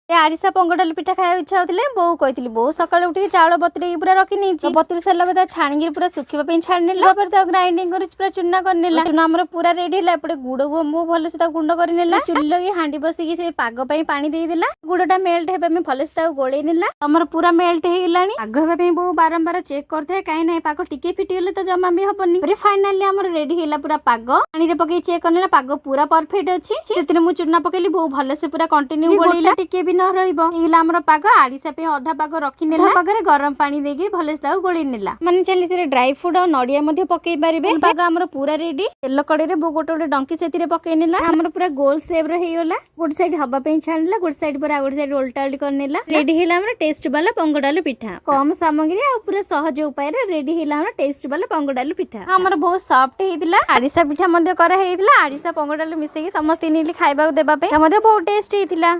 आरिसा पंगडाल पिठा खाया इच्छा होते बोऊ कही बोऊ सकाल उठी चाउल बतुरे पूरा रखी नहीं बतुरी सारा छाणी पूरा सुखा छाड़ी ग्राइंडिंग कर चूना कर चूना आम पूरा रेडी है एपटे गुड़ को मो भल से गुंड कर चुली लगी हांडी बसिकी से पाग पानी देदेला गुड़टा मेल्ट होगा भल से गोल नेला तमर पूरा मेल्ट होगा पाग होगा बहु बारंबार चेक करते कहीं ना पाग टिके फिटिगले तो जमा भी हबनी फाइनाली आम रेडी है पूरा पाग पानी पकई चेक करने पाग पूरा परफेक्ट अच्छी से मुझे चूना पकईली बहु भल से पूरा कंटिन्यू गोलेला टिके भी न रहा पाग आड़िशा पे अधा पाग रखी नेला पागरे गरम पानी देके भल से गोली नेला माने चली से ड्राई फ्रूट और नड़िया मध्य पकई पारिबे पाग हमर पूरा रेडी तेल कड़े रे बो गोटे गोटे डंकी सेतिरे पकई नेला हमर पूरा गोल शेप रे हेगला गुड साइड हबा पे छाणला गुड साइड पर गुड साइड उल्टा उल्टी कर नेला रेडी हेला हमर टेस्ट वाला पंगडालू पिठा कम सामग्री आ पूरा सहज उपाय रे रेडी हेला हमर टेस्ट वाला पंगडालू पिठा हमर बहुत सॉफ्ट हेतिला आड़िशा पिठा मध्य करा हेतिला आड़िशा पंगडालू मिसेकी समस्त नीली खाइबा देबा पे मध्य बहुत टेस्ट हेतिला।